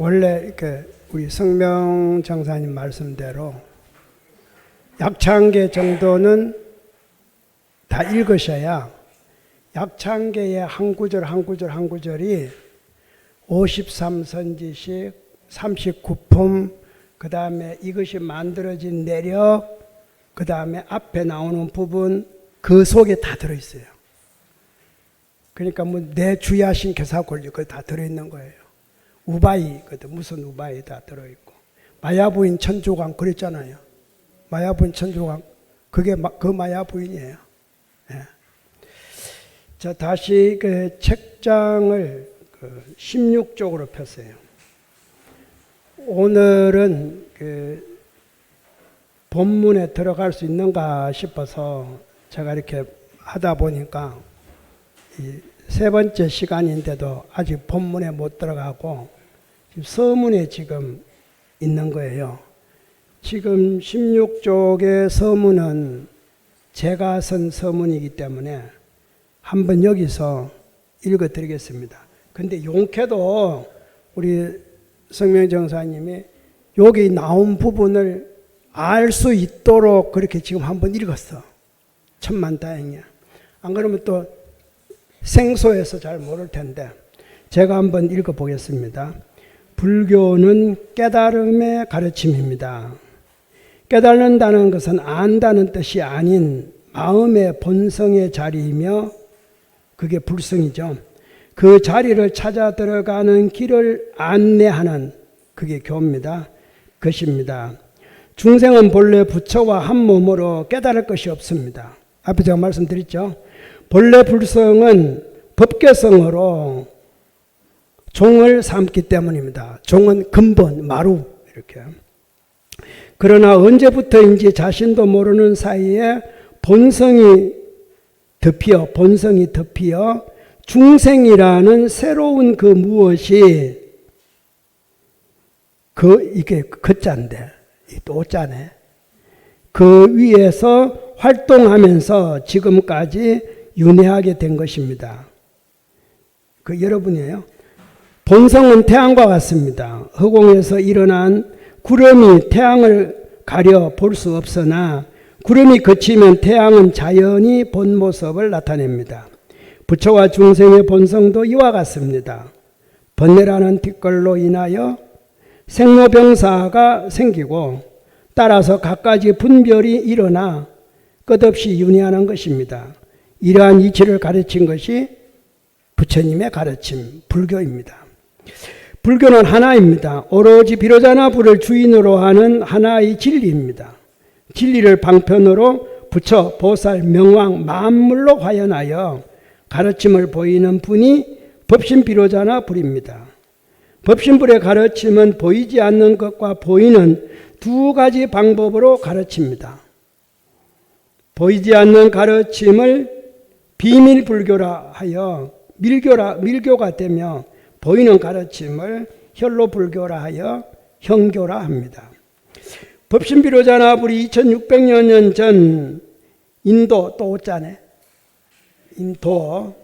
원래 우리 성명 장사님 말씀대로 약창계 정도는 다 읽으셔야 약창계의 한 구절 한 구절 한 구절이 53선지식, 39품, 그 다음에 이것이 만들어진 내력, 그 다음에 앞에 나오는 부분, 그 속에 다 들어있어요. 그러니까 뭐 내 주야신 개사골류 그거 다 들어있는 거예요. 우바이, 무슨 우바이 다 들어있고. 마야부인 천조강 그랬잖아요. 마야부인 천조강, 그게 그 마야부인이에요. 예. 자, 다시 그 책장을 16쪽으로 폈어요. 오늘은 본문에 들어갈 수 있는가 싶어서 제가 이렇게 하다 보니까 세 번째 시간인데도 아직 본문에 못 들어가고 지금 서문에 지금 있는 거예요. 지금 16쪽의 서문은 제가 쓴 서문이기 때문에 한번 여기서 읽어드리겠습니다. 근데 용케도 우리 성명정사님이 여기 나온 부분을 알 수 있도록 그렇게 지금 한번 읽었어. 천만다행이야. 안 그러면 또 생소해서 잘 모를 텐데 제가 한번 읽어보겠습니다. 불교는 깨달음의 가르침입니다. 깨달는다는 것은 안다는 뜻이 아닌 마음의 본성의 자리이며 그게 불성이죠. 그 자리를 찾아 들어가는 길을 안내하는 그게 교입니다. 것입니다. 중생은 본래 부처와 한 몸으로 깨달을 것이 없습니다. 앞에 제가 말씀드렸죠. 본래 불성은 법계성으로 종을 삼기 때문입니다. 종은 근본, 마루 이렇게. 그러나 언제부터인지 자신도 모르는 사이에 본성이 덮여 중생이라는 새로운 그 무엇이 이게 그자인데 또 자네. 그 위에서 활동하면서 지금까지 윤회하게 된 것입니다. 여러분이에요. 본성은 태양과 같습니다. 허공에서 일어난 구름이 태양을 가려 볼 수 없으나 구름이 그치면 태양은 자연히 본 모습을 나타냅니다. 부처와 중생의 본성도 이와 같습니다. 번뇌라는 뒷걸로 인하여 생로병사가 생기고 따라서 갖가지 분별이 일어나 끝없이 윤회하는 것입니다. 이러한 이치를 가르친 것이 부처님의 가르침, 불교입니다. 불교는 하나입니다. 오로지 비로자나 불을 주인으로 하는 하나의 진리입니다. 진리를 방편으로 부처, 보살, 명왕, 만물로 화연하여 가르침을 보이는 분이 법신비로자나 불입니다. 법신불의 가르침은 보이지 않는 것과 보이는 두 가지 방법으로 가르칩니다. 보이지 않는 가르침을 비밀불교라 하여 밀교가 되며 보이는 가르침을 혈로불교라 하여 형교라 합니다. 법신비로자나불이 2600여 년 전 인도 또 오자네. 인도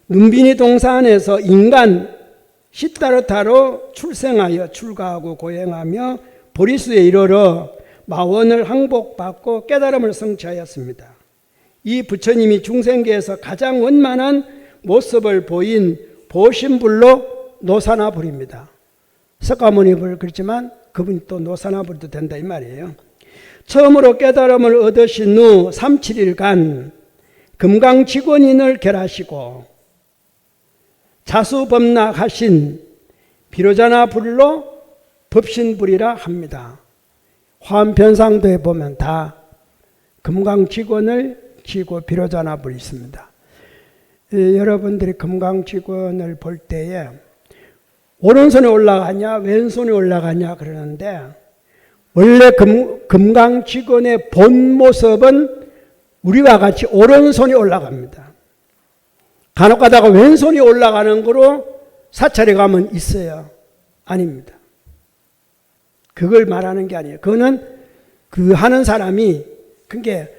눈비니 동산에서 인간 시타르타로 출생하여 출가하고 고행하며 보리수에 이르러 마원을 항복받고 깨달음을 성취하였습니다. 이 부처님이 중생계에서 가장 원만한 모습을 보인 보신불로 노사나불입니다. 석가모니불 그렇지만 그분이 또 노사나불도 된다 이 말이에요. 처음으로 깨달음을 얻으신 후 37일간 금강직원인을 결하시고 자수법락하신 비로자나불로 법신불이라 합니다. 화엄편상도에 보면 다 금강직원을 지고 비로자나불이 있습니다. 여러분들이 금강직원을 볼 때에 오른손에 올라가냐 왼손에 올라가냐 그러는데 원래 금강직원의 본 모습은 우리와 같이 오른손이 올라갑니다. 간혹 가다가 왼손이 올라가는 거로 사찰에 가면 있어요. 아닙니다. 그걸 말하는 게 아니에요. 그거는 하는 사람이 그게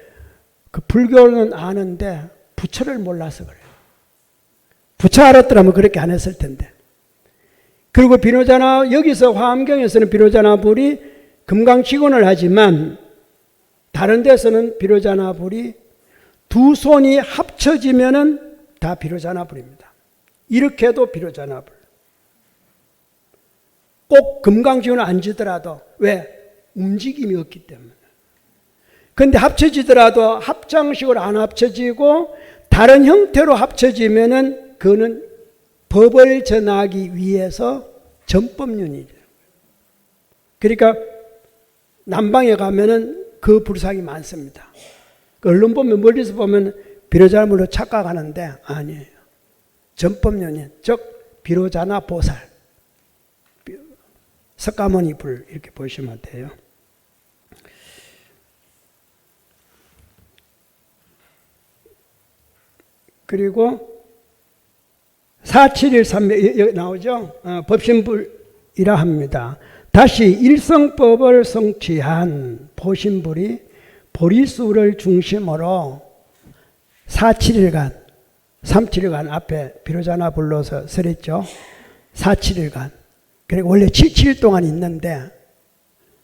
불교는 아는데 부처를 몰라서 그래요. 부처 알았더라면 그렇게 안 했을 텐데. 그리고 비로자나, 여기서 화엄경에서는 비로자나불이 금강치곤을 하지만 다른 데서는 비로자나불이 두 손이 합쳐지면은 다 비로자나불입니다. 이렇게 해도 비로자나불. 꼭 금강치곤을 안 지더라도, 왜? 움직임이 없기 때문에. 근데 합쳐지더라도 합장식으로 안 합쳐지고 다른 형태로 합쳐지면은 그거는 법을 전하기 위해서 전법륜이죠. 그러니까 남방에 가면은 그 불상이 많습니다. 언론 보면, 멀리서 보면 비로자나불로 착각하는데 아니에요. 전법륜이, 즉 비로자나 보살, 석가모니 불, 이렇게 보시면 돼요. 그리고 471 여기 나오죠. 법신불이라 합니다. 다시 일성법을 성취한 보신불이 보리수를 중심으로 471간, 371간 앞에 비로자나 불러서 설했죠. 471간. 그리고 원래 77일 동안 있는데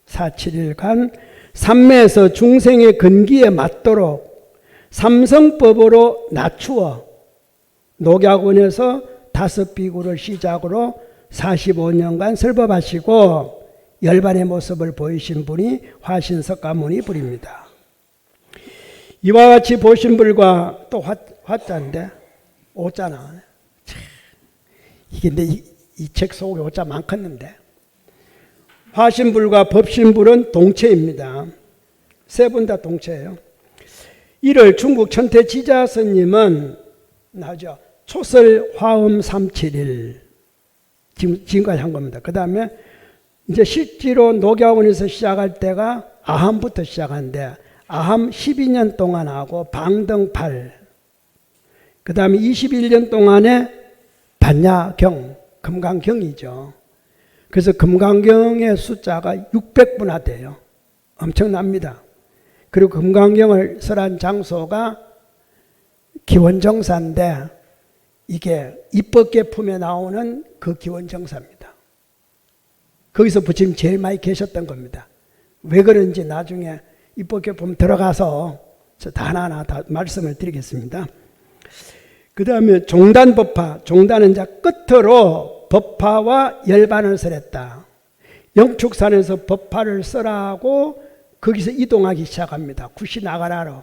471간 삼매에서 중생의 근기에 맞도록 삼성법으로 낮추어 녹약원에서 5비구를 시작으로 45년간 설법하시고 열반의 모습을 보이신 분이 화신석가모니 불입니다. 이와 같이 보신 불과 또 화자인데 오자나 이게 근데 이 책 속에 오자 많겠는데 화신불과 법신불은 동체입니다. 세 분 다 동체예요. 이를 중국 천태 지자 스님은 나죠. 초설 화엄 371 지금까지 한 겁니다. 그 다음에 이제 실제로 녹야원에서 시작할 때가 아함부터 시작하는데 아함 12년 동안 하고 방등 8, 그 다음에 21년 동안에 반야경, 금강경이죠. 그래서 금강경의 숫자가 600분화 돼요. 엄청납니다. 그리고 금강경을 설한 장소가 기원정사인데 이게 입법계품에 나오는 그 기원정사입니다. 거기서 부처님 제일 많이 계셨던 겁니다. 왜 그런지 나중에 입법계품 들어가서 다 하나하나 다 말씀을 드리겠습니다. 그 다음에 종단법화, 종단은 이제 끝으로 법화와 열반을 설했다. 영축산에서 법화를 설하고 거기서 이동하기 시작합니다. 구시나가라로.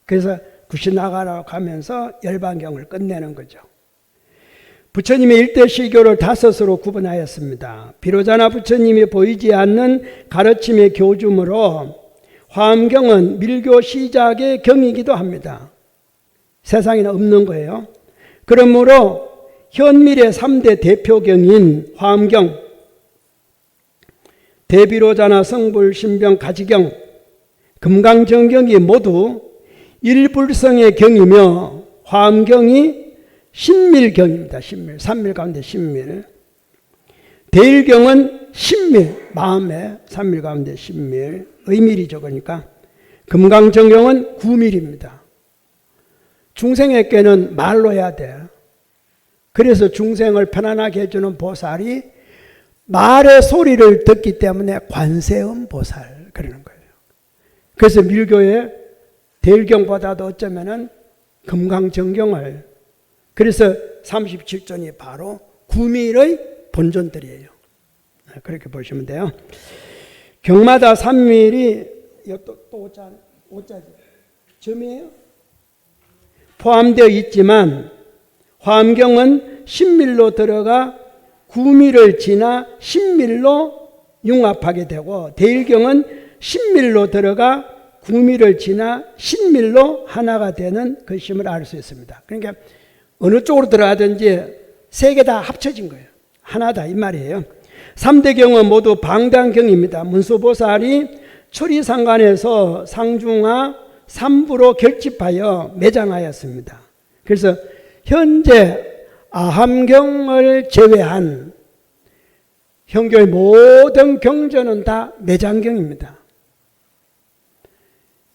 그래서 구시나가라로 가면서 열반경을 끝내는 거죠. 부처님의 일대 시교를 5으로 구분하였습니다. 비로자나 부처님이 보이지 않는 가르침의 교주므로 화엄경은 밀교 시작의 경이기도 합니다. 세상에는 없는 거예요. 그러므로 현밀의 3대 대표경인 화엄경, 대비로자나 성불, 신병, 가지경, 금강정경이 모두 일불성의 경이며 화엄경이 신밀경입니다. 신밀, 삼밀 가운데 신밀. 대일경은 신밀, 마음의 삼밀 가운데 신밀, 의밀이죠. 그러니까 금강정경은 구밀입니다. 중생에게는 말로 해야 돼요. 그래서 중생을 편안하게 해주는 보살이 말의 소리를 듣기 때문에 관세음 보살 그러는 거예요. 그래서 밀교의 대일경보다도 어쩌면은 금강정경을, 그래서 37존이 바로 구밀의 본존들이에요. 그렇게 보시면 돼요. 경마다 3밀이 또 오자지 점이에요. 포함되어 있지만 화엄경은 신밀로 들어가 구밀을 지나 신밀로 융합하게 되고 대일경은 신밀로 들어가 구밀을 지나 신밀로 하나가 되는 것임을 알 수 있습니다. 그러니까 어느 쪽으로 들어가든지 세 개 다 합쳐진 거예요. 하나다 이 말이에요. 3대 경은 모두 방당경입니다. 문수보살이 초리상관에서 상중하 3부로 결집하여 매장하였습니다. 그래서 현재 아함경을 제외한 현교의 모든 경전은 다 매장경입니다.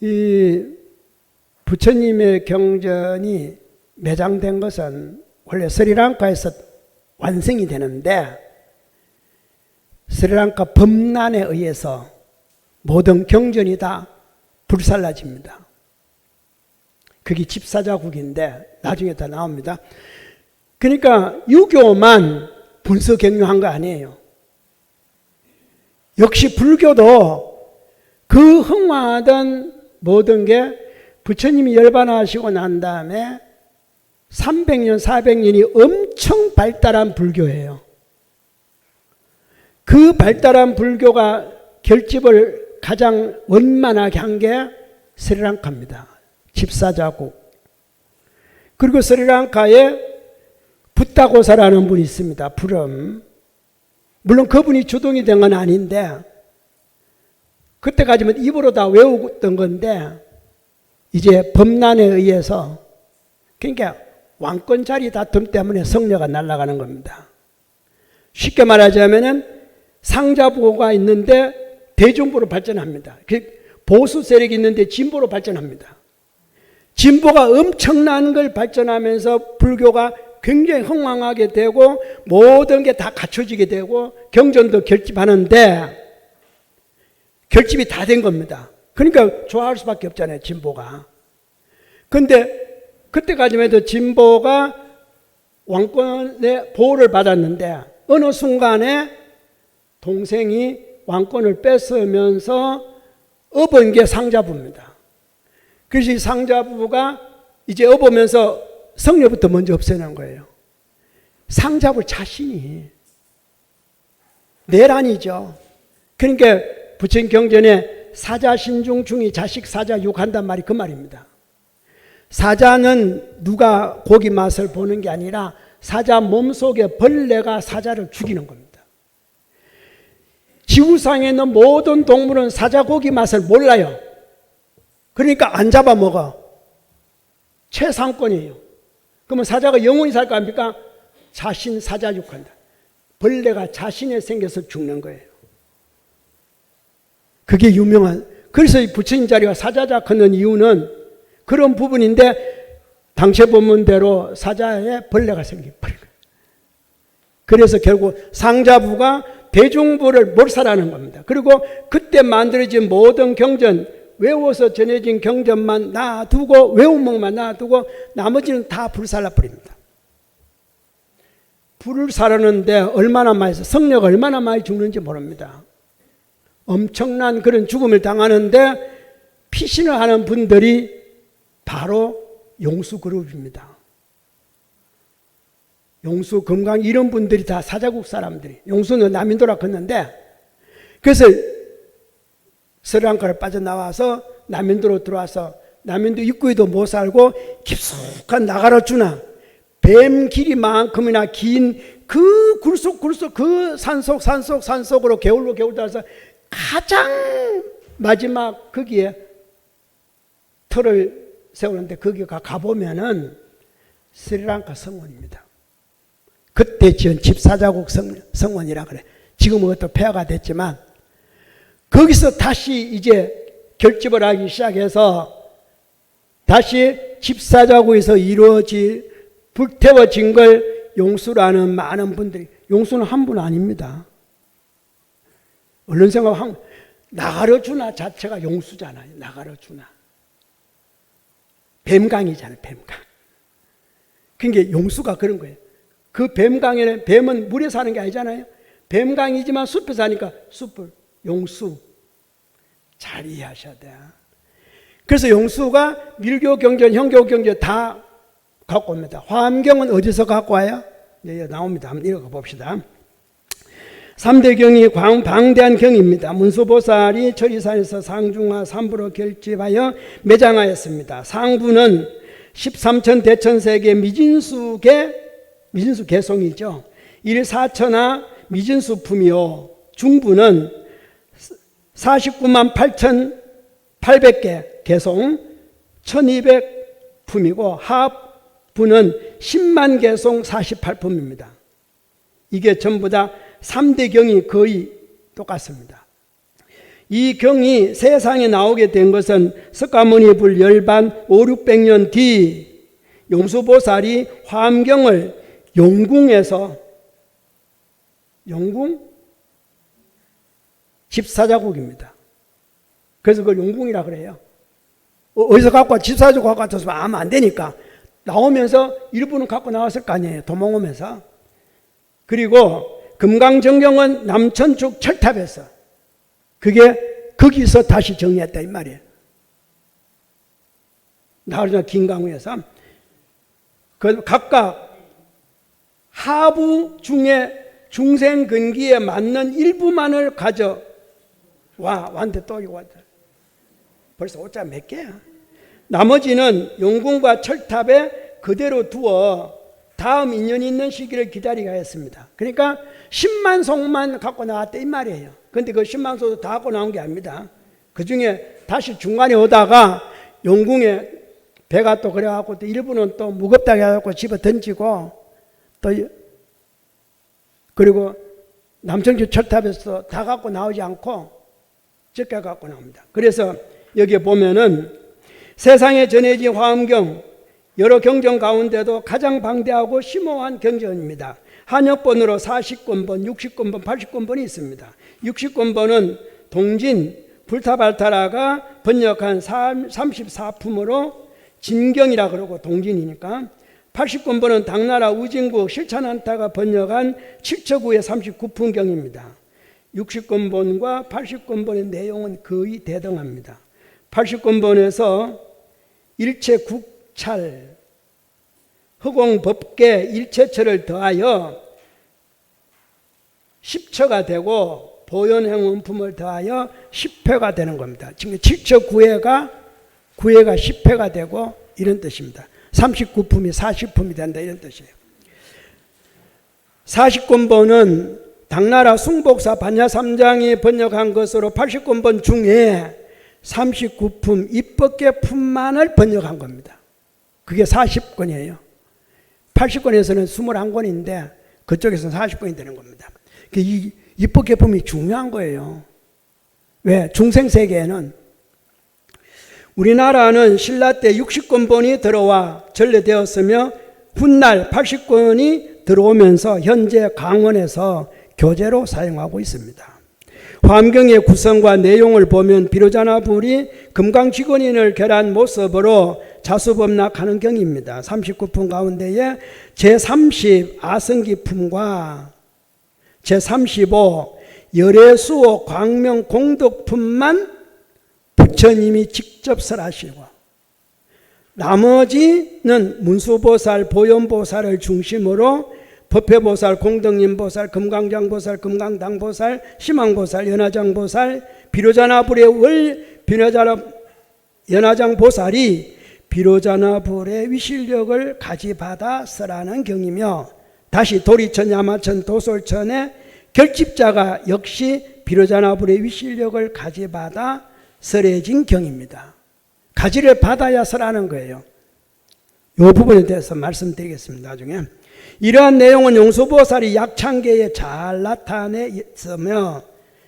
이 부처님의 경전이 매장된 것은 원래 스리랑카에서 완성이 되는데 스리랑카 범난에 의해서 모든 경전이 다 불살라집니다. 그게 집사자국인데 나중에 다 나옵니다. 그러니까 유교만 분서경유한 거 아니에요. 역시 불교도 그 흥화하던 모든 게 부처님이 열반하시고 난 다음에 300년, 400년이 엄청 발달한 불교예요. 그 발달한 불교가 결집을 가장 원만하게 한 게 스리랑카입니다. 집사자국. 그리고 스리랑카에 붓다고사라는 분이 있습니다. 불음. 물론 그분이 주동이 된 건 아닌데 그때까지는 입으로 다 외우던 건데 이제 범난에 의해서 그러니까 왕권 자리 다툼 때문에 성녀가 날아가는 겁니다. 쉽게 말하자면은 상자부가 있는데 대중부로 발전합니다. 보수 세력이 있는데 진보로 발전합니다. 진보가 엄청난 걸 발전하면서 불교가 굉장히 흥왕하게 되고 모든 게 다 갖춰지게 되고 경전도 결집하는데 결집이 다 된 겁니다. 그러니까 좋아할 수밖에 없잖아요. 진보가. 그런데 그때까지만 해도 진보가 왕권의 보호를 받았는데 어느 순간에 동생이 왕권을 뺏으면서 업은 게 상자부입니다. 그래서 이 상자부가 이제 업으면서 성녀부터 먼저 없애는 거예요. 상자부 자신이 내란이죠. 그러니까 부처님 경전에 사자 신중 중이 자식 사자 욕한단 말이 그 말입니다. 사자는 누가 고기 맛을 보는 게 아니라 사자 몸속에 벌레가 사자를 죽이는 겁니다. 지구상에 있는 모든 동물은 사자 고기 맛을 몰라요. 그러니까 안 잡아먹어. 최상권이에요. 그러면 사자가 영원히 살 거 아닙니까? 자신 사자 욕한다. 벌레가 자신에 생겨서 죽는 거예요. 그게 유명한. 그래서 이 부처님 자리가 사자자 걷는 이유는 그런 부분인데 당시 본문대로 사자에 벌레가 생겨버린 거예요. 그래서 결국 상자부가 대중부를 몰살하는 겁니다. 그리고 그때 만들어진 모든 경전, 외워서 전해진 경전만 놔두고 외운목만 놔두고 나머지는 다 불살라버립니다. 불을 사르는데 얼마나 많이 성녀가 얼마나 많이 죽는지 모릅니다. 엄청난 그런 죽음을 당하는데 피신을 하는 분들이 바로 용수그룹입니다. 용수, 금강 이런 분들이 다 사자국 사람들이. 용수는 남인도라 걷는데 그래서 스리랑카를 빠져나와서 남인도로 들어와서 남인도 입구에도 못 살고 깊숙한 나가라주나 뱀 길이만큼이나 긴 그 굴속 그 산속으로 겨울로 따라서 가장 마지막 거기에 터를 세우는데 거기 가보면은 스리랑카 성원입니다. 그때 지은 집사자국 성원이라 그래. 지금은 그것도 폐허가 됐지만 거기서 다시 이제 결집을 하기 시작해서 다시 집사자국에서 이루어질 불태워진 걸 용수라는 많은 분들이, 용수는 한 분 아닙니다. 얼른 생각하면 나가려주나 자체가 용수잖아요. 나가려주나 뱀강이잖아요. 뱀강. 그러니까 용수가 그런 거예요. 그 뱀강에는 뱀은 물에 사는 게 아니잖아요. 뱀강이지만 숲에 사니까 숲을 용수. 잘 이해하셔야 돼요. 그래서 용수가 밀교 경전, 형교 경전 다 갖고 옵니다. 화엄경은 어디서 갖고 와요? 네, 나옵니다. 한번 읽어 봅시다. 3대 경이 방대한 경입니다. 문수보살이 천리산에서 상중하 3부로 결집하여 매장하였습니다. 상부는 13천 대천세계 미진수 개송이죠. 1사천하 미진수 품이요. 중부는 49만 8,800개 개송 1200 품이고 하부는 10만 개송 48품입니다. 이게 전부 다 3대 경이 거의 똑같습니다. 이 경이 세상에 나오게 된 것은 석가모니 불 열반 500~600년 뒤 용수보살이 화엄경을 용궁에서, 용궁? 집사자국입니다. 그래서 그걸 용궁이라 그래요. 어디서 갖고 와? 집사자국 갖고 왔으면 아무 안 되니까 나오면서 일부는 갖고 나왔을 거 아니에요. 도망오면서. 그리고 금강정경은 남천축 철탑에서 그게 거기서 다시 정리했다 이 말이에요. 나오잖아 김강우에서. 그 각각 하부 중에 중생근기에 맞는 일부만을 가져와 왔는데 또 이거 왔다. 벌써 오자 몇 개야. 나머지는 용궁과 철탑에 그대로 두어 다음 인연이 있는 시기를 기다리게 했습니다. 그러니까 10만 송만 갖고 나왔다 이 말이에요. 그런데 그 10만 송도 다 갖고 나온 게 아닙니다. 그 중에 다시 중간에 오다가 용궁에 배가 또 그래갖고 또 일부는 또 무겁다고 해갖고 집어 던지고 또 그리고 남청주 철탑에서 다 갖고 나오지 않고 적게 갖고 나옵니다. 그래서 여기에 보면은 세상에 전해진 화엄경 여러 경전 가운데도 가장 방대하고 심오한 경전입니다. 한역본으로 40권본, 60권본, 80권본이 있습니다. 60권본은 동진 불타발타라가 번역한 34품으로 진경이라 그러고 동진이니까 80권본은 당나라 우진국 실찬한타가 번역한 7처구의 39품경입니다. 60권본과 80권본의 내용은 거의 대등합니다. 80권본에서 일체 국찰, 허공법계 일체처를 더하여 10처가 되고 보현행원품을 더하여 10회가 되는 겁니다. 지금 7처 9회가 10회가 되고 이런 뜻입니다. 39품이 40품이 된다 이런 뜻이에요. 40권본은 당나라 숭복사 반야삼장이 번역한 것으로 80권본 중에 39품 입법계 품만을 번역한 겁니다. 그게 40권이에요. 80권에서는 21권인데 그쪽에서는 40권이 되는 겁니다. 이 입법계 품이 중요한 거예요. 왜? 중생세계에는 우리나라는 신라 때 60권본이 들어와 전래되었으며 훗날 80권이 들어오면서 현재 강원에서 교재로 사용하고 있습니다. 화엄경의 구성과 내용을 보면 비로자나불이 금강직원인을 결한 모습으로 자수법락하는 경입니다. 39품 가운데에 제30 아성기품과 제35 열애수호 광명 공덕품만 부처님이 직접 설하시고 나머지는 문수보살, 보현보살을 중심으로 법회보살, 공덕님보살, 금강장보살, 금강당보살, 심왕보살, 연화장보살, 비로자나불의 연화장보살이 비로자나불의 위실력을 가지받아 설하는 경이며 다시 도리천, 야마천, 도솔천의 결집자가 역시 비로자나불의 위실력을 가지받아 설해진 경입니다. 가지를 받아야 설하는 거예요. 이 부분에 대해서 말씀드리겠습니다. 나중에. 이러한 내용은 용수보살이 약창계에 잘 나타내있으며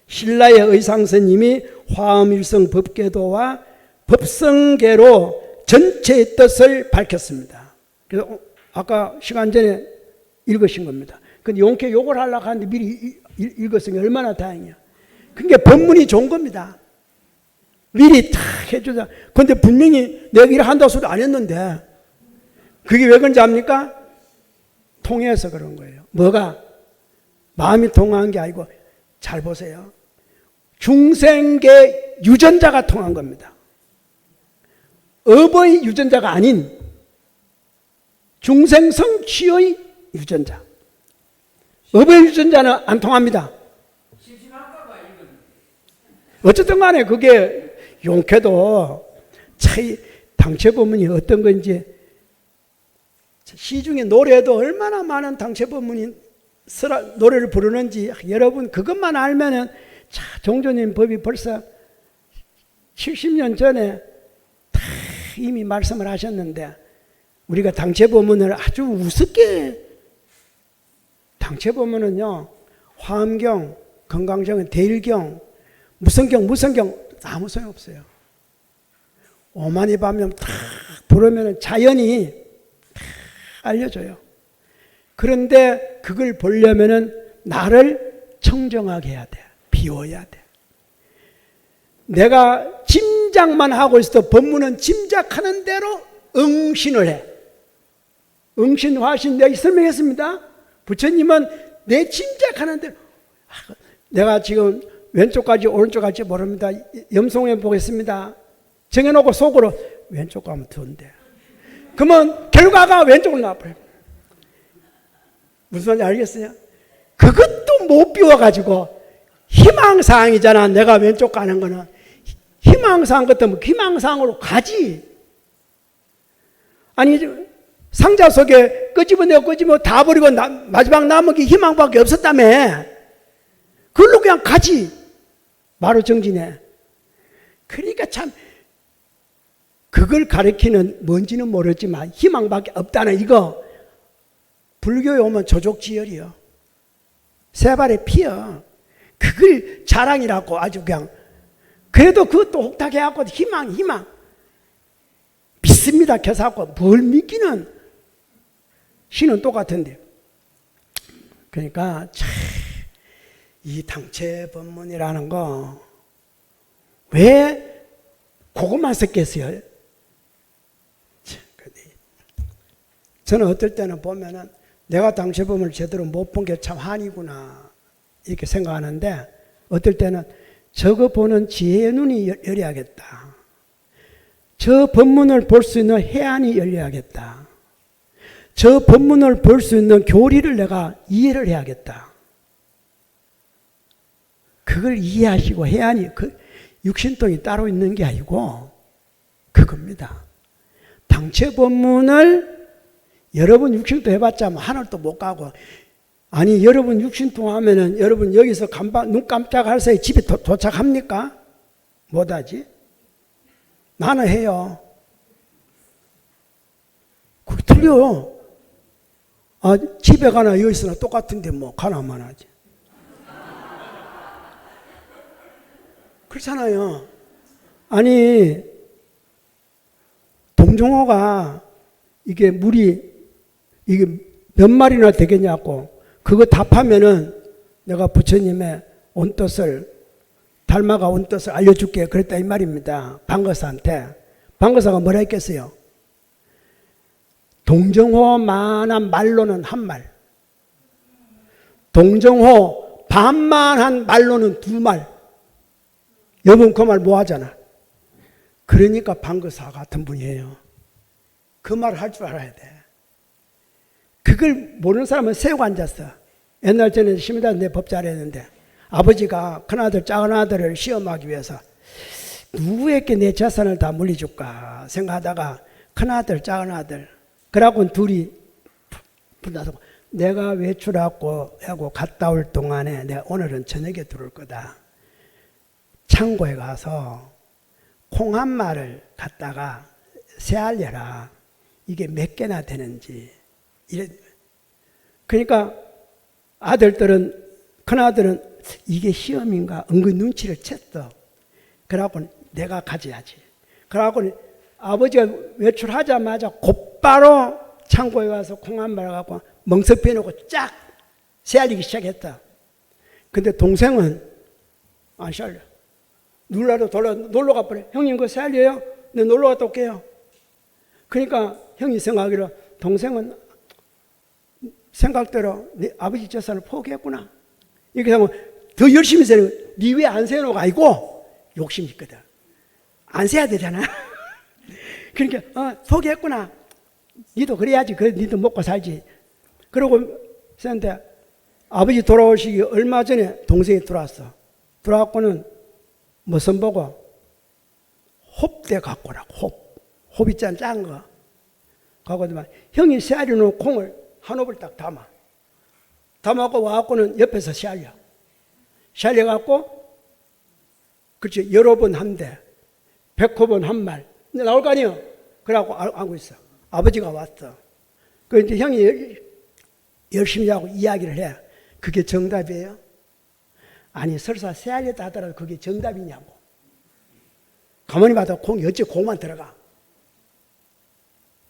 신라의 의상스님이 화엄일성 법계도와 법성계로 전체의 뜻을 밝혔습니다. 그래서 아까 시간 전에 읽으신 겁니다. 근데 용케 욕을 하려고 하는데 미리 읽었으니 얼마나 다행이야. 그게 법문이 좋은 겁니다. 미리 다 해주자. 근데 분명히 내가 일을 한다고 소리 안 했는데 그게 왜 그런지 압니까? 통해서 그런 거예요. 뭐가? 마음이 통한 게 아니고 잘 보세요. 중생계 유전자가 통한 겁니다. 업의 유전자가 아닌 중생성취의 유전자. 업의 유전자는 안 통합니다. 어쨌든 간에 그게 용케도 차이 당체법문이 어떤 건지 시중에 노래도 얼마나 많은 당체법문이 노래를 부르는지 여러분 그것만 알면은 자, 종조님 법이 벌써 70년 전에 다 이미 말씀을 하셨는데 우리가 당체법문을 아주 우습게 당체법문은요 화엄경, 건강정은 대일경, 무성경 아무 소용없어요. 오만이 밤면 탁 부르면 자연이 알려줘요. 그런데 그걸 보려면은 나를 청정하게 해야 돼. 비워야 돼. 내가 짐작만 하고 있어도 법문은 짐작하는 대로 응신을 해. 응신, 화신 내가 설명했습니다. 부처님은 내 짐작하는 대로. 내가 지금 왼쪽까지 오른쪽까지 모릅니다. 염송해 보겠습니다. 정해놓고 속으로 왼쪽 가면 더운데. 그러면 결과가 왼쪽으로 나와버려요. 무슨 말인지 알겠어요? 그것도 못 비워가지고 희망사항이잖아. 내가 왼쪽 가는 거는 희망사항 같으면 희망사항으로 가지. 아니 상자 속에 끄집어내고 다 버리고 마지막 남은 게 희망밖에 없었다며. 그걸로 그냥 가지. 바로 정진해. 그러니까 참 그걸 가리키는 뭔지는 모르지만 희망밖에 없다는 이거 불교에 오면 조족지열이요. 세 발의 피요. 그걸 자랑이라고 아주 그냥. 그래도 그것도 혹탁해갖고 희망 믿습니다. 계산하고 뭘 믿기는 신은 똑같은데. 그러니까 참 이 당체법문이라는 거 왜 그것만 썼겠어요? 저는 어떨 때는 보면은 내가 당체법문을 제대로 못 본 게 참 한이구나 이렇게 생각하는데, 어떨 때는 저거 보는 지혜의 눈이 열려야겠다. 저 법문을 볼 수 있는 해안이 열려야겠다. 저 법문을 볼 수 있는 교리를 내가 이해를 해야겠다. 그걸 이해하시고 해안이 그 육신통이 따로 있는 게 아니고 그겁니다. 당체 법문을 여러분 육신통 해봤자 하늘도 못 가고, 아니 여러분 육신통 하면은 여러분 여기서 눈 깜짝할 사이에 집에 도착합니까? 못하지? 나는 해요. 그게 틀려. 아, 집에 가나 여기서나 똑같은데 뭐 가나만 하지. 그렇잖아요. 아니 동정호가 이게 물이 이게 몇 마리나 되겠냐고 그거 답하면은 내가 부처님의 온뜻을 달마가 온뜻을 알려줄게 그랬다 이 말입니다. 방거사한테. 방거사가 뭐라 했겠어요? 동정호만한 말로는 한 말, 동정호 반만한 말로는 두 말. 여러분 그 말 뭐 하잖아. 그러니까 방거사 같은 분이에요. 그 말을 할 줄 알아야 돼. 그걸 모르는 사람은 세우고 앉았어. 옛날 전에 심의단 내 법 잘했는데 아버지가 큰아들 작은아들을 시험하기 위해서 누구에게 내 재산을 다 물려줄까 생각하다가 큰아들 작은아들 그러고는 둘이 불나서 내가 외출하고 하고 갔다 올 동안에 내가 오늘은 저녁에 들어올 거다. 창고에 가서 콩 한 마를 갖다가 세알려라. 이게 몇 개나 되는지. 이래. 그러니까 아들들은, 큰아들은 이게 시험인가 은근 눈치를 챘어. 그러고 내가 가져야지. 그러고 아버지가 외출하자마자 곧바로 창고에 가서 콩 한 마를 갖고 멍석 빼놓고 쫙 세알리기 시작했다. 근데 동생은 안 세알려. 놀라도 놀러 가버려. 형님 그거 세알려요? 네 놀러 갔다 올게요. 그러니까 형이 생각하기로 동생은 생각대로 네 아버지 재산을 포기했구나. 이렇게 하면 더 열심히 세는 거야. 네 왜 안 세놓고 아니고 욕심이 있거든. 안 세야 되잖아. 그러니까 포기했구나. 니도 그래야지. 그래 니도 먹고 살지. 그러고 세는데 아버지 돌아오시기 얼마 전에 동생이 들어왔어. 들어왔고는 무슨 보고 홉대 갖고 오라고. 홉 있잖아 작은 거. 갖고 오더만 형이 세알려놓은 콩을 한 홉을 딱 담아갖고 와갖고는 옆에서 세알려. 세알려갖고 그렇지 여러 번 한 대 100호번 한 말 나올 거 아니에요. 그래갖고 알고 있어. 아버지가 왔어. 그 이제 형이 열심히 하고 이야기를 해. 그게 정답이에요? 아니 설사 세알렸다 하더라도 그게 정답이냐고. 가만히 봐도 콩이 어째 콩만 들어가.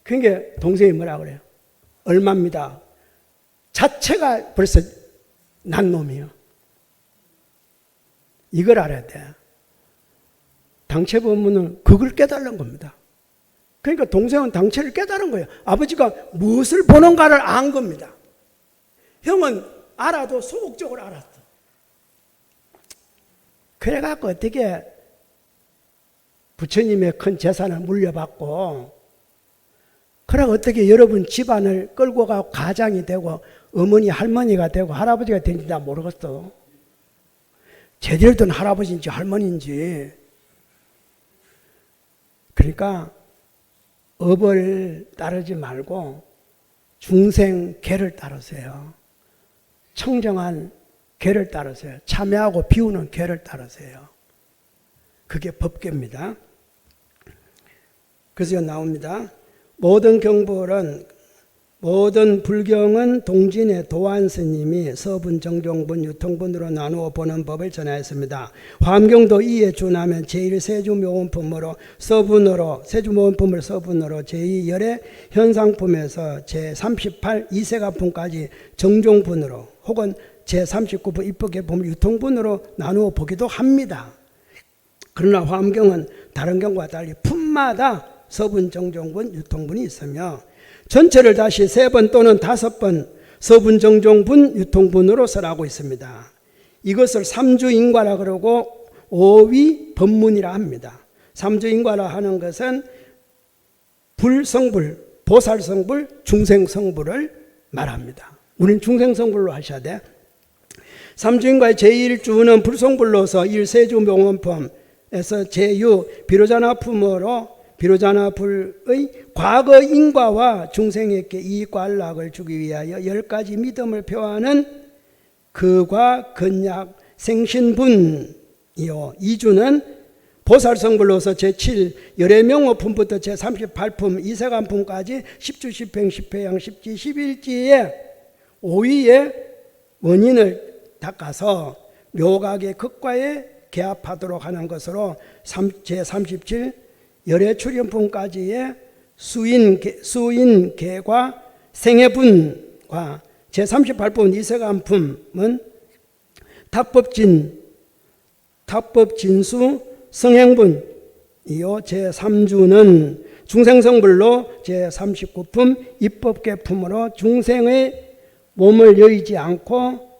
그러니까 동생이 뭐라 그래요? 얼마입니다. 자체가 벌써 난 놈이에요. 이걸 알아야 돼. 당체 법문은 그걸 깨달은 겁니다. 그러니까 동생은 당체를 깨달은 거예요. 아버지가 무엇을 보는가를 안 겁니다. 형은 알아도 소극적으로 알았어. 그래갖고 어떻게 부처님의 큰 재산을 물려받고, 그래 어떻게 여러분 집안을 끌고 가고 가장이 되고 어머니 할머니가 되고 할아버지가 되는지 나 모르겠어. 제대로 된 할아버지인지 할머니인지. 그러니까 업을 따르지 말고 중생 계를 따르세요. 청정한 계를 따르세요. 참회하고 비우는 계를 따르세요. 그게 법계입니다. 그래서 나옵니다. 모든 불경은 동진의 도안 스님이 서분, 정종분, 유통분으로 나누어 보는 법을 전하였습니다. 화엄경도 이에 준하면 제1세주묘원품으로 서분으로, 세주묘원품을 서분으로 제2열의 현상품에서 제38 이세가품까지 정종분으로 혹은 제39분 입법계품을 유통분으로 나누어 보기도 합니다. 그러나 화엄경은 다른 경과 달리 품마다 서분, 정종분, 유통분이 있으며 전체를 다시 3번 또는 5번 서분, 정종분, 유통분으로 설하고 있습니다. 이것을 삼주인과라 그러고 오위 법문이라 합니다. 삼주인과라 하는 것은 불성불, 보살성불, 중생성불을 말합니다. 우리는 중생성불로 하셔야 돼. 삼주인과의 제1주는 불성불로서 1세주명원품에서 제6 비로자나품으로 비로자나불의 과거 인과와 중생에게 이익과 안락을 주기 위하여 10가지 믿음을 표하는 그과 근약 생신분이요. 2주는 보살성불로서 제7 열애명호품부터 제38품 이세간품까지 10주 10행 10회양 10지 11지의 5위의 원인을 닦아서 묘각의 극과에 개합하도록 하는 것으로 제37 열애출현품까지의 수인계과 생해분과 제38분 이세간품은 탁법진수 성행분이요. 제3주는 중생성불로 제39품 입법계품으로 중생의 몸을 여의지 않고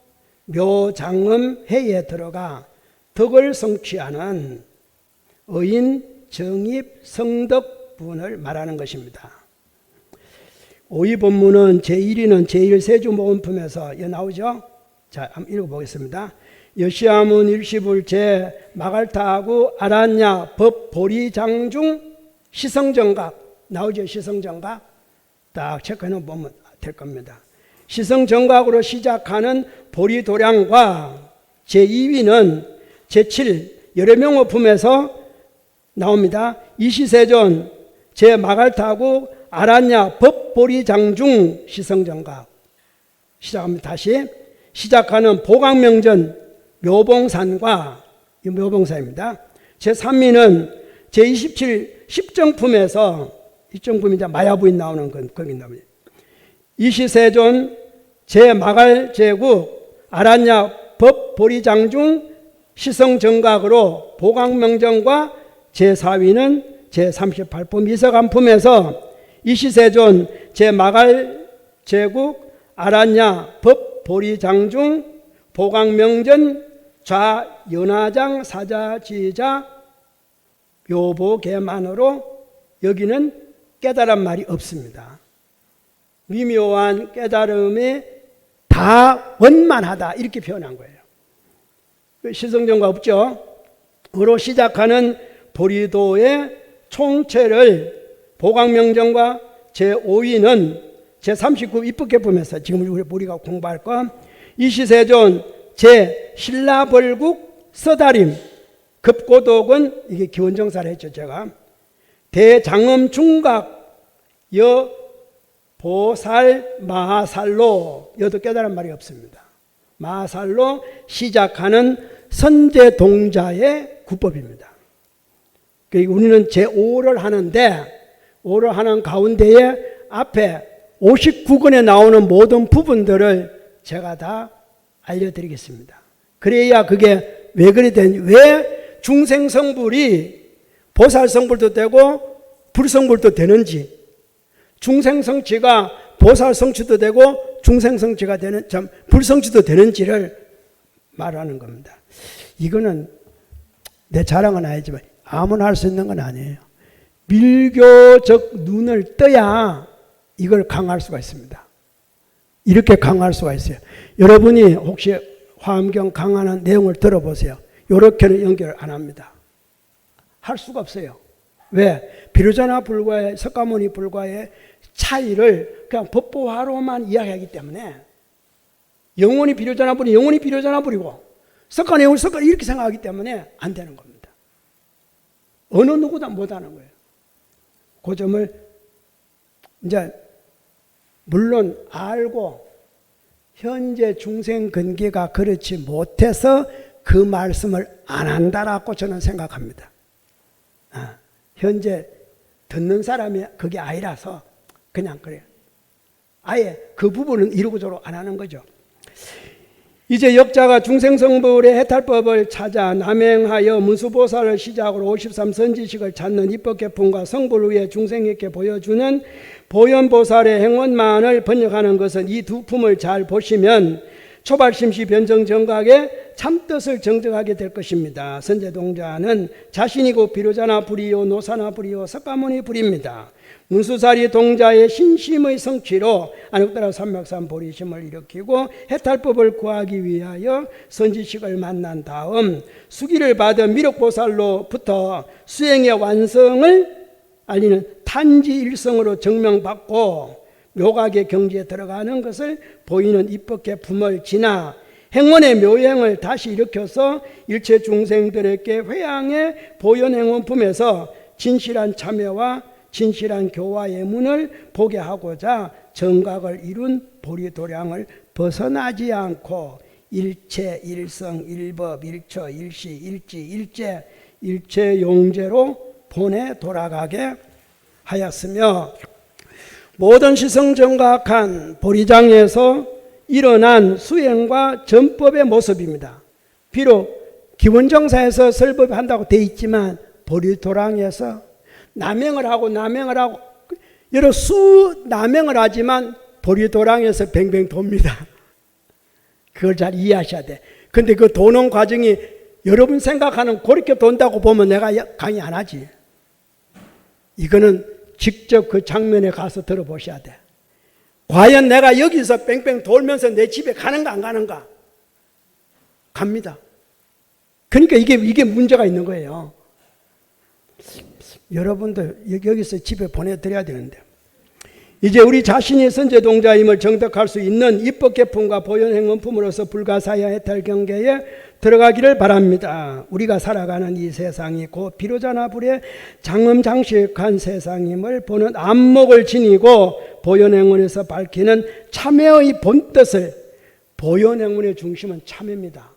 묘장음해에 들어가 덕을 성취하는 의인 정입 성덕분을 말하는 것입니다. 5위 본문은 제1위는 제1세주모음품에서 나오죠. 자, 한번 읽어보겠습니다. 여시아문 일시불제 마갈타하고 아란야 법보리장중 시성정각 나오죠. 시성정각 딱 체크해 보면 될 겁니다. 시성정각으로 시작하는 보리도량과 제2위는 제7 열애명호품에서 나옵니다. 이시세존 제마갈타고 아란야 법보리장중 시성정각 시작합니다. 다시 시작하는 보강명전 묘봉산과 이 묘봉산입니다. 제3위는 제27 십정품에서 십정품이 이제 마야부인 나오는 건 거기 나옵니다. 이시세존 제마갈제국 아란야 법보리장중 시성정각으로 보강명전과 제4위는 제38품 이서간품에서 이시세존 제마갈제국 아란야 법보리장중 보강명전 좌연화장 사자지자 묘보계만으로 여기는 깨달은 말이 없습니다. 미묘한 깨달음에 다 원만하다 이렇게 표현한 거예요. 시성정각 없죠. 으로 시작하는 보리도의 총체를 보강명전과 제5위는 제39 입법계품에서 지금 우리가 공부할 건 이시세존 제신라벌국 서다림 급고독은 이게 기원정사를 했죠. 제가 대장엄중각 여보살 마살로 여도 깨달은 말이 없습니다. 마살로 시작하는 선제동자의 구법입니다. 우리는 제5를 하는데 5를 하는 가운데에 앞에 59권에 나오는 모든 부분들을 제가 다 알려드리겠습니다. 그래야 그게 왜 그리 되는지, 왜 중생성불이 보살성불도 되고 불성불도 되는지, 중생성취가 보살성취도 되고 중생성취가 되는, 불성취도 되는지를 말하는 겁니다. 이거는 내 자랑은 아니지만 아무나 할 수 있는 건 아니에요. 밀교적 눈을 떠야 이걸 강화할 수가 있습니다. 이렇게 강화할 수가 있어요. 여러분이 혹시 화엄경 강화하는 내용을 들어보세요. 이렇게는 연결 안 합니다. 할 수가 없어요. 왜? 비로자나 불과의, 석가모니 불과의 차이를 그냥 법보화로만 이야기하기 때문에 영원히 비로자나 불이 영원히 비로자나 불이고 석가는 영원히 석가 이렇게 생각하기 때문에 안 되는 겁니다. 어느 누구도 못하는 거예요. 그 점을 이제 물론 알고 현재 중생 근기가 그렇지 못해서 그 말씀을 안 한다라고 저는 생각합니다. 현재 듣는 사람이 그게 아니라서 그냥 그래요. 아예 그 부분은 이루고저루 안 하는 거죠. 이제 역자가 중생성불의 해탈법을 찾아 남행하여 문수보살을 시작으로 53선지식을 찾는 입법개품과 성불 후에 중생에게 보여주는 보현보살의 행원만을 번역하는 것은 이 두 품을 잘 보시면 초발심시 변정정각의 참뜻을 정정하게 될 것입니다. 선제동자는 자신이고 비로자나 불이요 노사나 불이요 석가모니 불입니다. 문수사리 동자의 신심의 성취로 안욕따라 삼맥산 보리심을 일으키고 해탈법을 구하기 위하여 선지식을 만난 다음 수기를 받은 미륵보살로부터 수행의 완성을 알리는 탄지일성으로 증명받고 묘각의 경지에 들어가는 것을 보이는 입법계품을 지나 행원의 묘행을 다시 일으켜서 일체 중생들에게 회양의 보현행원품에서 진실한 참여와 진실한 교화의 문을 보게 하고자 정각을 이룬 보리도량을 벗어나지 않고 일체, 일성, 일법, 일처, 일시, 일지, 일제, 일체 용제로 본에 돌아가게 하였으며 모든 시성정각한 보리장에서 일어난 수행과 전법의 모습입니다. 비록 기원정사에서 설법한다고 되어 있지만 보리도량에서 남행을 하고 여러 수 남행을 하지만 보리도량에서 뱅뱅 돕니다. 그걸 잘 이해하셔야 돼. 근데 그 도는 과정이 여러분 생각하는 그렇게 돈다고 보면 내가 강의 안 하지. 이거는 직접 그 장면에 가서 들어보셔야 돼. 과연 내가 여기서 뺑뺑 돌면서 내 집에 가는가 안 가는가? 갑니다. 그러니까 이게 문제가 있는 거예요. 여러분들 여기서 집에 보내드려야 되는데 이제 우리 자신이 선제동자임을 정득할 수 있는 입법계품과 보현행원품으로서 불가사의 해탈경계에 들어가기를 바랍니다. 우리가 살아가는 이 세상이 곧 비로자나 불의 장엄장식한 세상임을 보는 안목을 지니고 보현행원에서 밝히는 참회의 본뜻을, 보현행원의 중심은 참회입니다.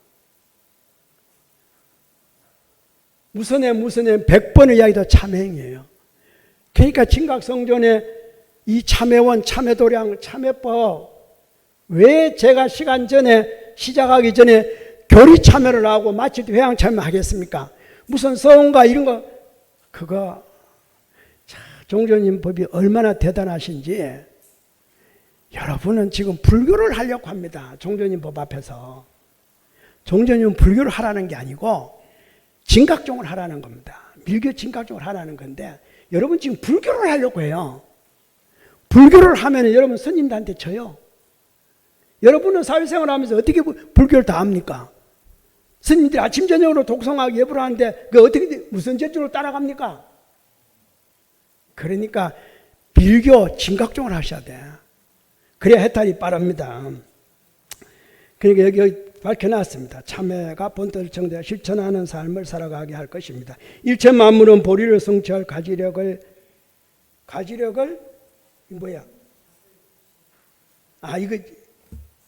무슨 해 100번을 이야기도 참회행이에요. 그러니까 진각성전에 이 참회원, 참회도량, 참회법 왜 제가 시간 전에 시작하기 전에 교리 참여를 하고 마칠 때 회양 참여하겠습니까? 무슨 서원가 이런 거 그거 종조님 법이 얼마나 대단하신지 여러분은 지금 불교를 하려고 합니다. 종조님 법 앞에서. 종조님은 불교를 하라는 게 아니고 진각종을 하라는 겁니다. 밀교 진각종을 하라는 건데 여러분 지금 불교를 하려고 해요. 불교를 하면 여러분 스님들한테 져요. 여러분은 사회생활 하면서 어떻게 불교를 다 합니까? 스님들이 아침 저녁으로 독성하고 예불을 하는데 그 어떻게 무슨 재주로 따라갑니까? 그러니까 밀교 진각종을 하셔야 돼. 그래야 해탈이 빠릅니다. 그러니까 여기 밝혀놨습니다. 참회가 본뜻을 정대하 실천하는 삶을 살아가게 할 것입니다. 일체 만물은 보리를 성취할 가지력을 뭐야? 이거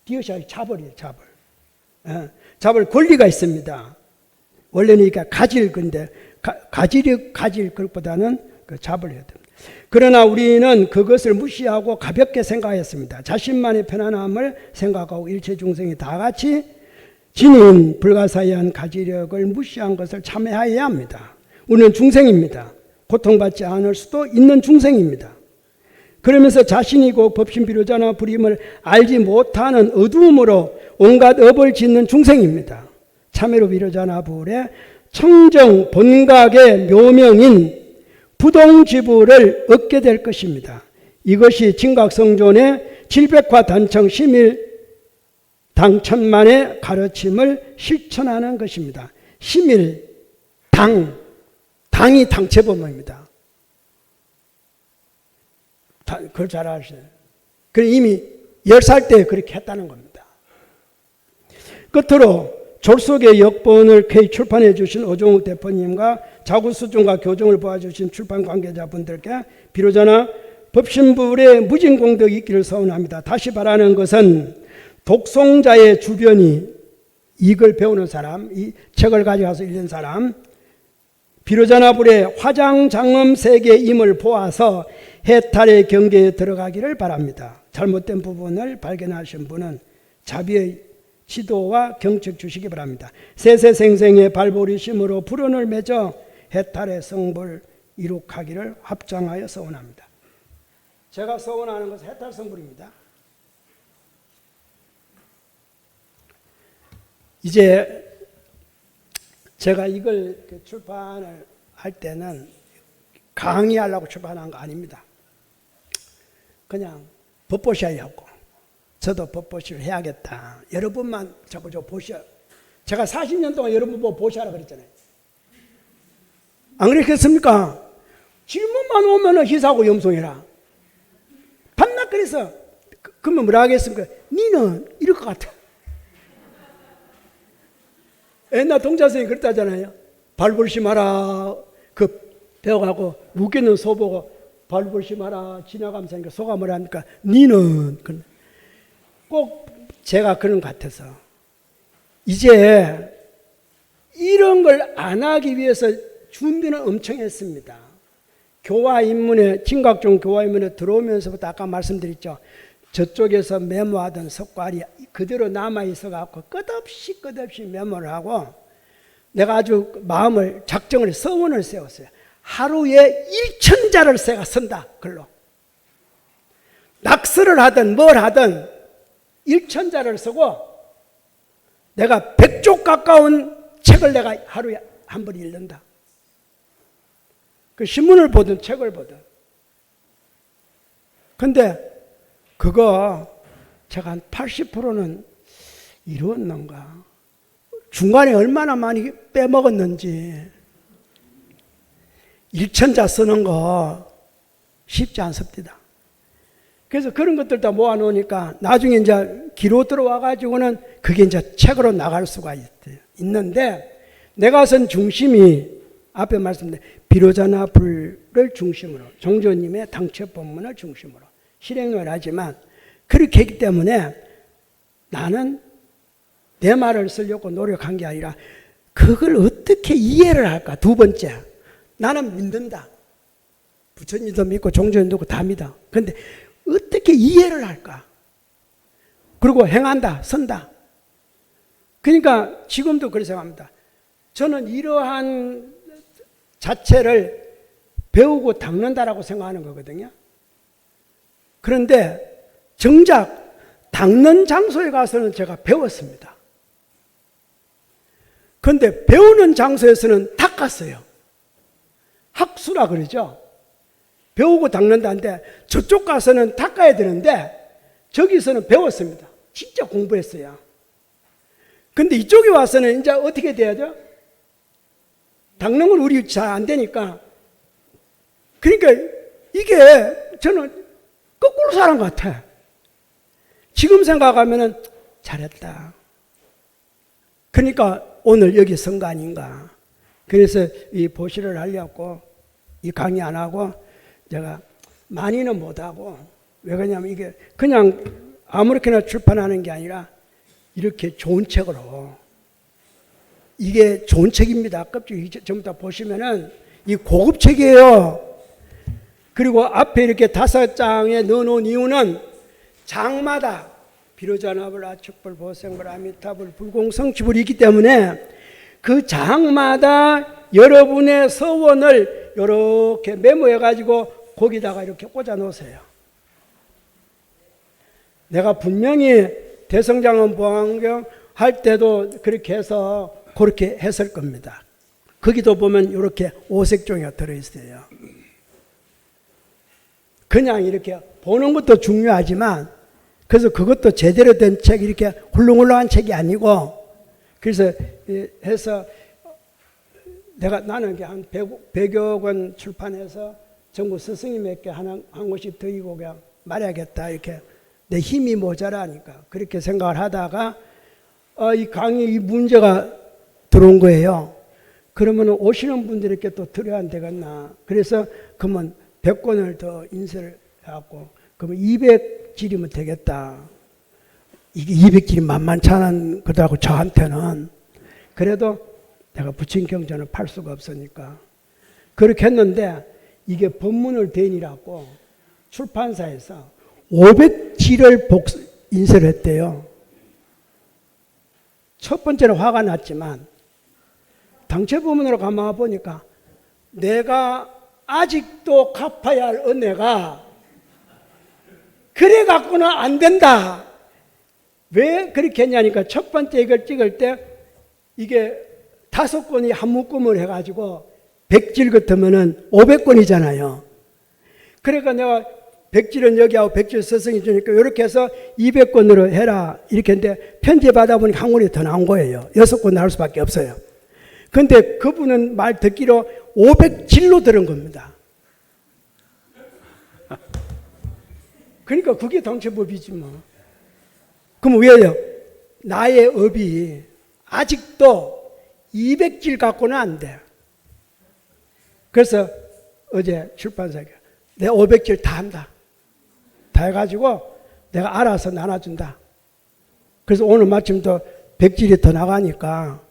디어샤이 자벌이에요. 자벌 권리가 있습니다. 원래는 이게 가질 건데 가질 것보다는 그 자벌해야 됩니다. 그러나 우리는 그것을 무시하고 가볍게 생각했습니다. 자신만의 편안함을 생각하고 일체 중생이 다 같이 지닌 불가사의한 가지력을 무시한 것을 참회하여야 합니다. 우리는 중생입니다. 고통받지 않을 수도 있는 중생입니다. 그러면서 자신이 곧 법신 비로자나 불임을 알지 못하는 어두움으로 온갖 업을 짓는 중생입니다. 참회로 비로자나 불의 청정 본각의 묘명인 부동지부를 얻게 될 것입니다. 이것이 진각성존의 질백화 단청 심일 당천만의 가르침을 실천하는 것입니다. 심일, 당이 당체법입니다. 그걸 잘 아시죠? 그래 이미 10살 때 그렇게 했다는 겁니다. 끝으로 졸속의 역본을 K 출판해 주신 오종욱 대표님과 자구수준과 교정을 도와주신 출판 관계자분들께 비로자나 법신불의 무진공덕이 있기를 소원합니다. 다시 바라는 것은 독송자의 주변이 이걸 배우는 사람, 이 책을 가져가서 읽는 사람, 비로자나 불의 화장장엄 세계임을 보아서 해탈의 경계에 들어가기를 바랍니다. 잘못된 부분을 발견하신 분은 자비의 지도와 경책 주시기 바랍니다. 세세생생의 발보리심으로 불언을 맺어 해탈의 성불 이룩하기를 합장하여 서원합니다. 제가 서원하는 것은 해탈 성불입니다. 이제 제가 이걸 출판을 할 때는 강의하려고 출판한 거 아닙니다. 그냥 법보시하려고. 저도 법보시를 해야겠다. 여러분만 자꾸 저 보셔. 제가 40년 동안 여러분 보고 보시하라 그랬잖아요. 안 그랬겠습니까? 질문만 오면은 희사하고 염송해라. 밤낮 그래서 그러면 뭐라 하겠습니까? 니는 이럴 것 같아. 옛날 동자선생님이 그랬다잖아요. 발벌시 마라. 그 배워가고 무게는 소보고 발벌시 마라. 지나가면서 하니까 소감을 하니까 니는 꼭 제가 그런 것 같아서 이제 이런 걸 안 하기 위해서 준비는 엄청 했습니다. 교화 입문에 진각종 교화 입문에 들어오면서부터 아까 말씀드렸죠. 저쪽에서 메모하던 석괄이 그대로 남아있어 갖고 끝없이 메모를 하고 내가 아주 마음을 작정을 서원을 세웠어요. 하루에 1,000자를 제가 쓴다. 글로 낙서를 하든 뭘 하든 1,000자를 쓰고 내가 100쪽 가까운 책을 내가 하루에 한 번 읽는다. 그 신문을 보든 책을 보든. 근데 그거 제가 한 80%는 이루었는가. 중간에 얼마나 많이 빼먹었는지. 1,000자 쓰는 거 쉽지 않습니다. 그래서 그런 것들 다 모아놓으니까 나중에 이제 기로 들어와가지고는 그게 이제 책으로 나갈 수가 있는데 내가 쓴 중심이 앞에 말씀드린 비로자나 불을 중심으로 종조님의 당체법문을 중심으로 실행을 하지만 그렇게 했기 때문에 나는 내 말을 쓰려고 노력한 게 아니라 그걸 어떻게 이해를 할까. 두 번째, 나는 믿는다. 부처님도 믿고 종조님도 믿고 다 믿어. 그런데 어떻게 이해를 할까. 그리고 행한다, 선다. 그러니까 지금도 그렇게 생각합니다. 저는 이러한 자체를 배우고 닦는다라고 생각하는 거거든요. 그런데 정작 닦는 장소에 가서는 제가 배웠습니다. 그런데 배우는 장소에서는 닦았어요. 학수라 그러죠. 배우고 닦는다는데 저쪽 가서는 닦아야 되는데 저기서는 배웠습니다. 진짜 공부했어요. 그런데 이쪽에 와서는 이제 어떻게 돼야죠? 닦는 건 우리 잘 안 되니까. 그러니까 이게 저는 거꾸로 사는 것 같아. 지금 생각하면은 잘했다. 그러니까 오늘 여기 선 거 아닌가. 그래서 이 보시를 하려고 이 강의 안 하고 제가 많이는 못하고 왜 그러냐면 이게 그냥 아무렇게나 출판하는 게 아니라 이렇게 좋은 책으로 이게 좋은 책입니다. 껍질 전부 다 보시면은 이 고급 책이에요. 그리고 앞에 이렇게 5장에 넣어놓은 이유는 장마다 비로자나불 아축불 보생불 아미타불 불공성취불이 있기 때문에 그 장마다 여러분의 서원을 이렇게 메모해가지고 거기다가 이렇게 꽂아 놓으세요. 내가 분명히 대성장은 보안경 할 때도 그렇게 해서 그렇게 했을 겁니다. 거기도 보면 이렇게 오색종이가 들어있어요. 그냥 이렇게 보는 것도 중요하지만 그래서 그것도 제대로 된 책 이렇게 훌렁훌렁한 책이 아니고 그래서 해서 나는 한 100여 권 출판해서 전국 스승님에게 한 곳씩 드리고 그냥 말해야겠다 이렇게 내 힘이 모자라니까 그렇게 생각을 하다가 이 강의 이 문제가 들어온 거예요. 그러면 오시는 분들에게 또 드려야 안 되겠나. 그래서 그러면 100권을 더 인쇄를 해갖고 그러면 200질이면 되겠다. 이게 200질이 만만치 않은 거더라고 저한테는. 그래도 내가 부친경전을 팔 수가 없으니까 그렇게 했는데 이게 법문을 대니라고 출판사에서 500질을 인쇄를 했대요. 첫 번째는 화가 났지만 당최법문으로 가만 보니까 내가 아직도 갚아야 할 은혜가 그래 갖고는 안 된다. 왜 그렇게 했냐니까 첫 번째 이걸 찍을 때 이게 5권이 한 묶음을 해가지고 100질 같으면은 500권이잖아요. 그러니까 내가 100질은 여기하고 100질 스승이 주니까 이렇게 해서 200권으로 해라. 이렇게 했는데 편지 받아보니까 한 권이 더 나온 거예요. 6권 나올 수밖에 없어요. 근데 그분은 말 듣기로 500질로 들은 겁니다. 그러니까 그게 당최법이지 뭐. 그럼 왜요? 나의 업이 아직도 200질 갖고는 안 돼. 그래서 어제 출판사가 내가 500질 다 한다. 다 해가지고 내가 알아서 나눠준다. 그래서 오늘 마침 또 100질이 더 나가니까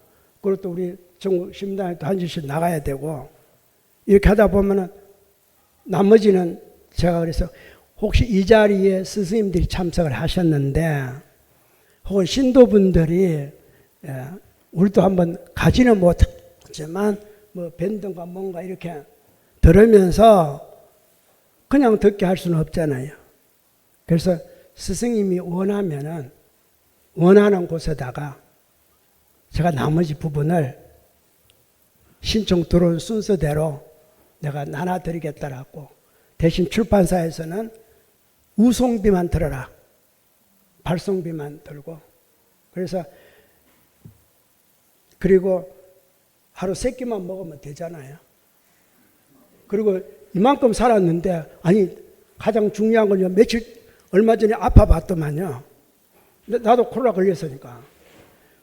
그리고 또 우리 전국 시민단에 또 한 줄씩 나가야 되고 이렇게 하다 보면은 나머지는 제가 그래서 혹시 이 자리에 스승님들이 참석을 하셨는데 혹은 신도분들이 우리도 한번 가지는 못하지만 뭐 밴드가 뭔가 이렇게 들으면서 그냥 듣게 할 수는 없잖아요. 그래서 스승님이 원하면은 원하는 곳에다가 제가 나머지 부분을 신청 들어온 순서대로 내가 나눠드리겠다라고 대신 출판사에서는 우송비만 들어라. 발송비만 들고 그래서 그리고 하루 3끼만 먹으면 되잖아요. 그리고 이만큼 살았는데 아니 가장 중요한 건요 며칠 얼마 전에 아파봤더만요. 나도 코로나 걸렸으니까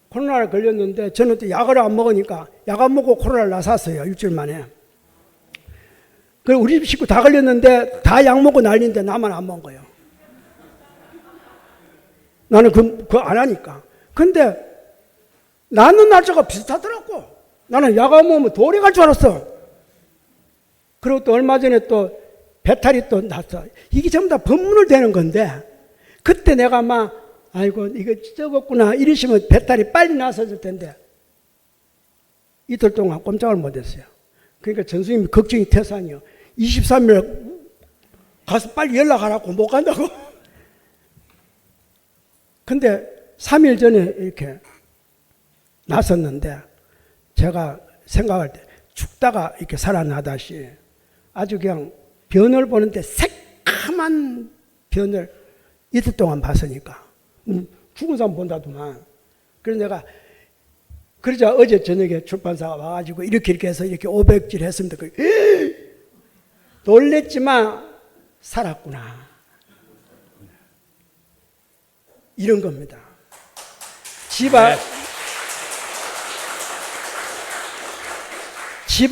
코로나를 걸렸는데 저는 또 약을 안 먹으니까 약 안 먹고 코로나를 나섰어요. 일주일 만에. 그리고 우리 집 식구 다 걸렸는데 다 약 먹고 난리인데 나만 안 먹은 거예요. 나는 그거 안 하니까. 근데 나는 날짜가 비슷하더라고. 나는 약 안 먹으면 돌이 갈 줄 알았어. 그리고 또 얼마 전에 또 배탈이 또 났어. 이게 전부 다 법문을 대는 건데 그때 내가 막 아이고 이거 적었구나 이러시면 배탈이 빨리 났었을 텐데 이틀 동안 꼼짝을 못했어요. 그러니까 전수님이 걱정이 태산이요. 23일 가서 빨리 연락하라고 못 간다고. 근데 3일 전에 이렇게 났었는데 제가 생각할 때 죽다가 이렇게 살아나다시 아주 그냥 변을 보는데 새까만 변을 이틀 동안 봤으니까 죽은 사람 본다더만. 그래서 내가 그러자 어제 저녁에 출판사가 와가지고 이렇게 해서 이렇게 500질 했습니다. 놀랬지만 살았구나. 이런 겁니다. 집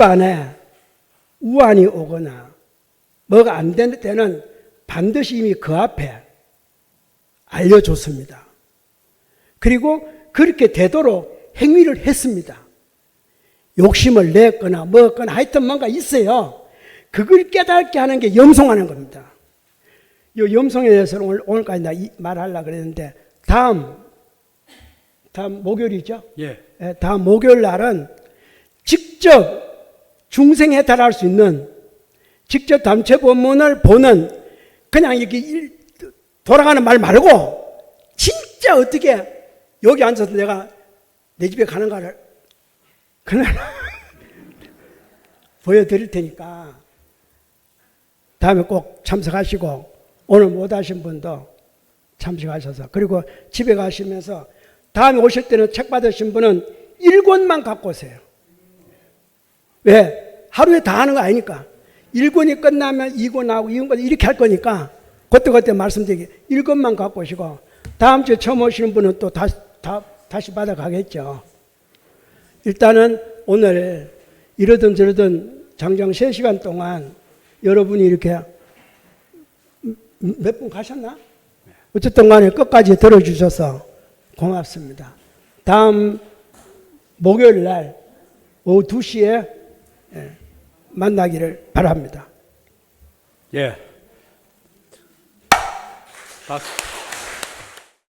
안에 우환이 오거나 뭐가 안 되는 때는 반드시 이미 그 앞에 알려줬습니다. 그리고 그렇게 되도록 행위를 했습니다. 욕심을 냈거나 먹거나 하여튼 뭔가 있어요. 그걸 깨닫게 하는 게 염송하는 겁니다. 이 염송에 대해서는 오늘까지 말하려고 그랬는데 다음 목요일이죠? 예. 다음 목요일 날은 직접 중생해탈할 수 있는 직접 단체 법문을 보는 그냥 이렇게 돌아가는 말 말고 진짜 어떻게 여기 앉아서 내가 내 집에 가는 거를 그날 보여드릴 테니까 다음에 꼭 참석하시고 오늘 못 하신 분도 참석하셔서 그리고 집에 가시면서 다음에 오실 때는 책 받으신 분은 1권만 갖고 오세요. 왜? 하루에 다 하는 거 아니니까 1권이 끝나면 2권하고 2권까지 이렇게 할 거니까 그때 말씀드리게 1권만 갖고 오시고 다음 주에 처음 오시는 분은 또 다시 받아가겠죠. 일단은 오늘 이러든 저러든 장장 3시간 동안 여러분이 이렇게 몇 분 가셨나? 어쨌든 간에 끝까지 들어주셔서 고맙습니다. 다음 목요일 날 오후 2시에 만나기를 바랍니다. 예. 박수.